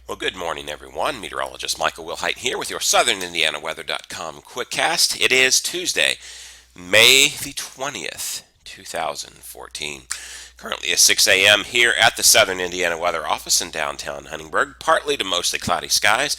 Well, good morning, everyone. Meteorologist Michael Wilhite here with your SouthernIndianaWeather.com QuickCast. It is Tuesday, May the 20th, 2014. Currently at 6 a.m. here at the Southern Indiana Weather Office in downtown Huntingburg. Partly to mostly cloudy skies.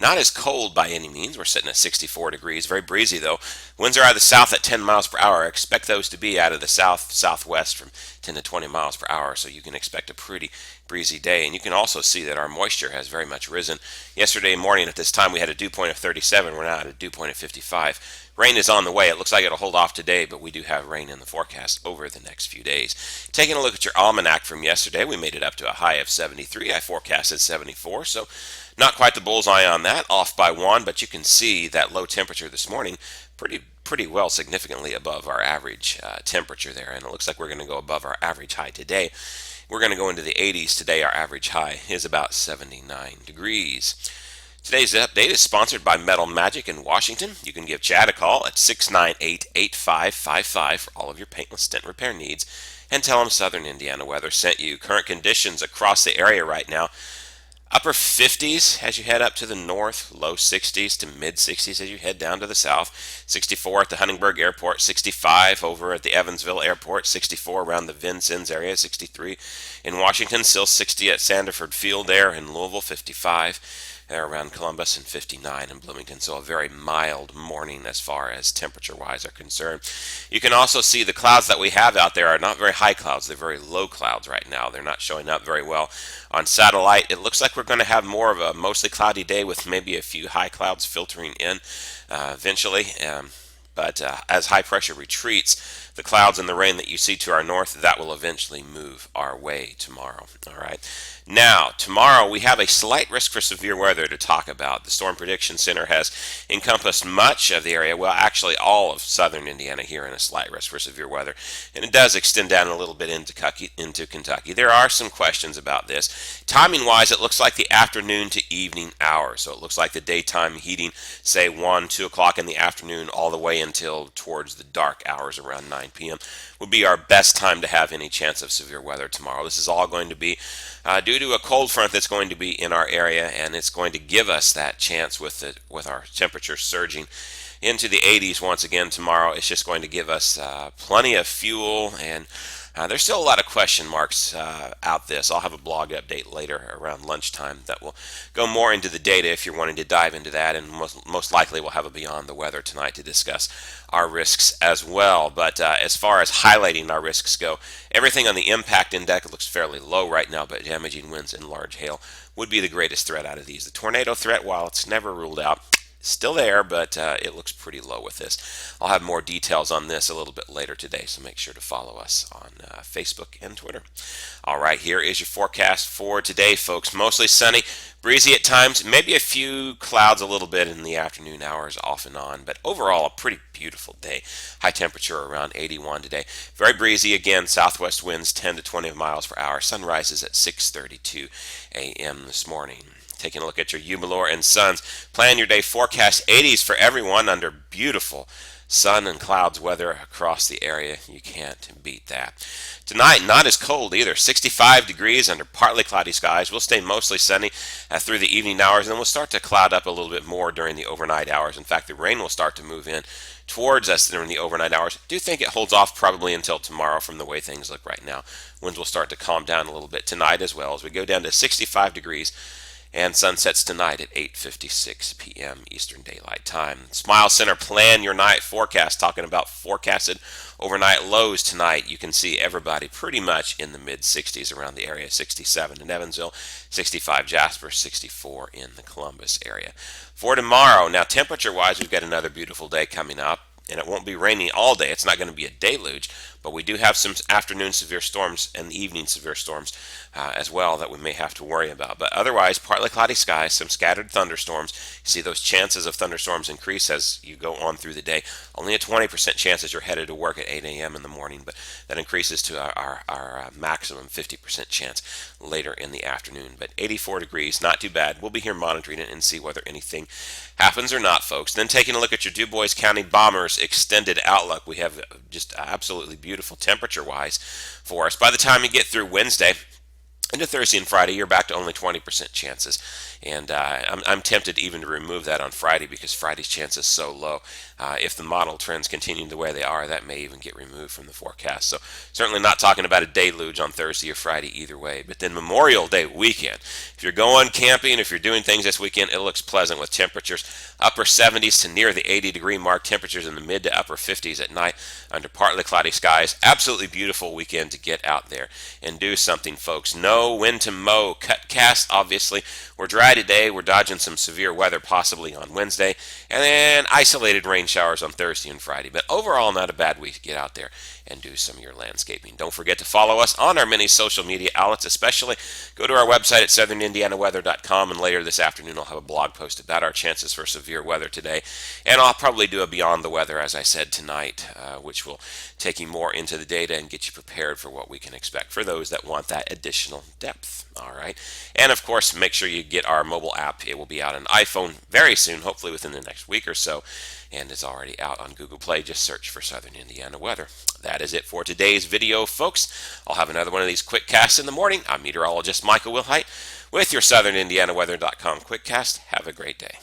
Not as cold by any means. We're sitting at 64 degrees. Very breezy, though. Winds are out of the south at 10 miles per hour. I expect those to be out of the southwest from 10 to 20 miles per hour, so you can expect a pretty breezy day. And you can also see that our moisture has very much risen. Yesterday morning at this time, we had a dew point of 37. We're now at a dew point of 55. Rain is on the way. It looks like it'll hold off today, but we do have rain in the forecast over the next few days. Taking a look at your almanac from yesterday, we made it up to a high of 73. I forecasted 74, so not quite the bullseye on that, off by one, but you can see that low temperature this morning pretty well significantly above our average temperature there, and it looks like we're going to go above our average high today. We're going to go into the 80s today. Our average high is about 79 degrees. Today's update is sponsored by Metal Magic in Washington. You can give Chad a call at 698-8555 for all of your paintless stent repair needs, and tell him Southern Indiana Weather sent you. Current conditions across the area right now: upper 50s as you head up to the north, low 60s to mid 60s as you head down to the south. 64 at the Huntingburg Airport, 65 over at the Evansville Airport, 64 around the Vincennes area, 63 in Washington, still 60 at Sanderford Field there in Louisville, 55 there around Columbus, and 59 in Bloomington. So a very mild morning as far as temperature-wise are concerned. You can also see the clouds that we have out there are not very high clouds. They're very low clouds right now. They're not showing up very well on satellite. It looks like we're going to have more of a mostly cloudy day with maybe a few high clouds filtering in eventually. But as high pressure retreats, the clouds and the rain that you see to our north, that will eventually move our way tomorrow. All right. Now, tomorrow we have a slight risk for severe weather to talk about. The Storm Prediction Center has encompassed much of the area, well, actually all of southern Indiana here in a slight risk for severe weather. And it does extend down a little bit into Kentucky. There are some questions about this. Timing-wise, it looks like the afternoon to evening hours. So it looks like the daytime heating, say 1, 2 o'clock in the afternoon, all the way until towards the dark hours around 9 p.m. would be our best time to have any chance of severe weather tomorrow. This is all going to be due to a cold front that's going to be in our area, and it's going to give us that chance with our temperature surging into the 80s once again tomorrow. It's just going to give us plenty of fuel, and there's still a lot of question marks out this. I'll have a blog update later around lunchtime that will go more into the data if you're wanting to dive into that, and most likely we'll have a Beyond the Weather tonight to discuss our risks as well. But as far as highlighting our risks go, everything on the impact index looks fairly low right now, but damaging winds and large hail would be the greatest threat out of these. The tornado threat, while it's never ruled out, still there, but it looks pretty low with this. I'll have more details on this a little bit later today, so make sure to follow us on Facebook and Twitter. All right, here is your forecast for today, folks. Mostly sunny, breezy at times, maybe a few clouds a little bit in the afternoon hours off and on, but overall a pretty beautiful day. High temperature around 81 today. Very breezy again, southwest winds 10 to 20 miles per hour. Sun rises at 6:32 a.m. this morning. Taking a look at your Humidor and Sons. Plan your day forecast: 80s for everyone under beautiful sun and clouds weather across the area. You can't beat that. Tonight, not as cold either. 65 degrees under partly cloudy skies. We'll stay mostly sunny through the evening hours, and then we'll start to cloud up a little bit more during the overnight hours. In fact, the rain will start to move in towards us during the overnight hours. I do think it holds off probably until tomorrow from the way things look right now. Winds will start to calm down a little bit tonight as well as we go down to 65 degrees. And sunsets tonight at 8:56 p.m. Eastern Daylight Time. Smile Center Plan Your Night Forecast, talking about forecasted overnight lows tonight. You can see everybody pretty much in the mid-60s around the area. 67 in Evansville, 65 Jasper, 64 in the Columbus area. For tomorrow, now temperature-wise, we've got another beautiful day coming up. And it won't be raining all day. It's not going to be a deluge, but we do have some afternoon severe storms and evening severe storms as well that we may have to worry about. But otherwise, partly cloudy skies, some scattered thunderstorms. You see those chances of thunderstorms increase as you go on through the day. Only a 20% chance as you're headed to work at 8 a.m. in the morning, but that increases to our maximum 50% chance later in the afternoon. But 84 degrees, not too bad. We'll be here monitoring it and see whether anything happens or not, folks. Then taking a look at your Du Bois County Bombers extended outlook. We have just absolutely beautiful temperature-wise for us. By the time you get through Wednesday, Into Thursday and Friday, you're back to only 20% chances. And I'm tempted even to remove that on Friday because Friday's chance is so low. If the model trends continue the way they are, that may even get removed from the forecast. So certainly not talking about a deluge on Thursday or Friday either way. But then Memorial Day weekend, if you're going camping, if you're doing things this weekend, it looks pleasant with temperatures upper 70s to near the 80-degree mark, temperatures in the mid to upper 50s at night under partly cloudy skies. Absolutely beautiful weekend to get out there and do something, folks. Know when to mow. QuickCast, obviously. We're dry today. We're dodging some severe weather possibly on Wednesday, and then isolated rain showers on Thursday and Friday. But overall, not a bad week to get out there and do some of your landscaping. Don't forget to follow us on our many social media outlets, especially go to our website at southernindianaweather.com, and later this afternoon I'll have a blog post about our chances for severe weather today. And I'll probably do a Beyond the Weather, as I said, tonight, which will take you more into the data and get you prepared for what we can expect for those that want that additional depth. All right. And of course, make sure you get our mobile app. It will be out on iPhone very soon, hopefully within the next week or so. And it's already out on Google Play. Just search for Southern Indiana Weather. That is it for today's video, folks. I'll have another one of these quick casts in the morning. I'm meteorologist Michael Wilhite with your SouthernIndianaWeather.com QuickCast. Have a great day.